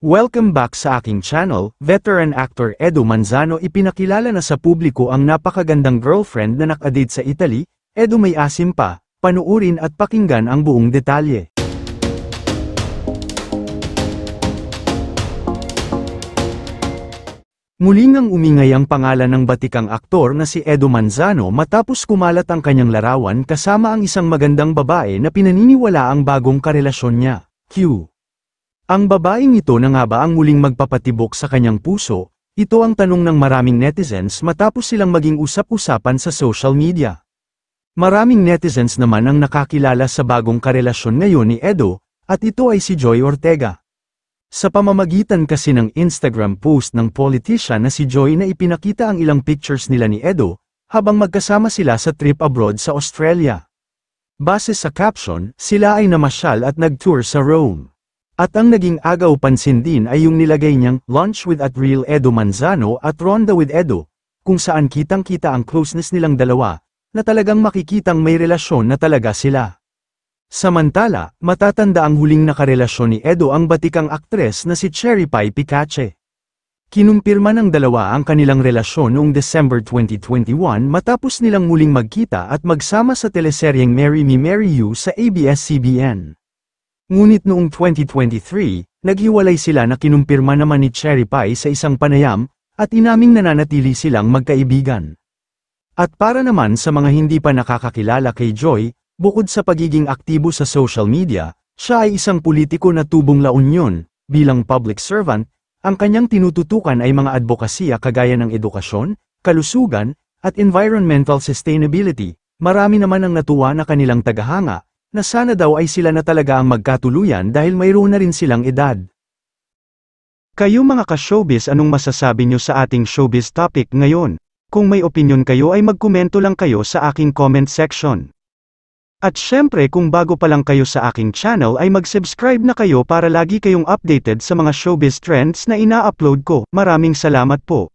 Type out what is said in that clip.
Welcome back sa aking channel. Veteran actor Edo Manzano ipinakilala na sa publiko ang napakagandang girlfriend na nakadate sa Italy. Edo may asim pa, panuurin at pakinggan ang buong detalye. Muling ang umingay ang pangalan ng batikang aktor na si Edo Manzano matapos kumalat ang kanyang larawan kasama ang isang magandang babae na pinaniniwala ang bagong karelasyon niya. Q. Ang babaeng ito na nga ba ang muling magpapatibok sa kanyang puso? Ito ang tanong ng maraming netizens matapos silang maging usap-usapan sa social media. Maraming netizens naman ang nakakilala sa bagong karelasyon ngayon ni Edo, at ito ay si Joy Ortega. Sa pamamagitan kasi ng Instagram post ng politician na si Joy na ipinakita ang ilang pictures nila ni Edo, habang magkasama sila sa trip abroad sa Australia. Base sa caption, sila ay namasyal at nag-tour sa Rome. At ang naging agaw pansin din ay yung nilagay niyang Lunch with @Real Edo Manzano at Ronda with Edo, kung saan kitang-kita ang closeness nilang dalawa, na talagang makikitang may relasyon na talaga sila. Samantala, matatanda ang huling nakarelasyon ni Edo ang batikang aktres na si Cherry Pie Picache. Kinumpirma ng dalawa ang kanilang relasyon noong December 2021 matapos nilang muling magkita at magsama sa teleseryeng Marry Me Marry You sa ABS-CBN. Ngunit noong 2023, naghiwalay sila na kinumpirma naman ni Cherry Pie sa isang panayam, at inaming nananatili silang magkaibigan. At para naman sa mga hindi pa nakakakilala kay Joy, bukod sa pagiging aktibo sa social media, siya ay isang politiko na tubong La Union. Bilang public servant, ang kanyang tinututukan ay mga advokasya kagaya ng edukasyon, kalusugan, at environmental sustainability. Marami naman ang natuwa na kanilang tagahanga, na sana daw ay sila na talaga ang magkatuluyan dahil mayroon na rin silang edad. Kayo mga ka-showbiz, anong masasabi nyo sa ating showbiz topic ngayon? Kung may opinion kayo ay magkomento lang kayo sa aking comment section. At syempre kung bago pa lang kayo sa aking channel ay mag-subscribe na kayo para lagi kayong updated sa mga showbiz trends na ina-upload ko. Maraming salamat po.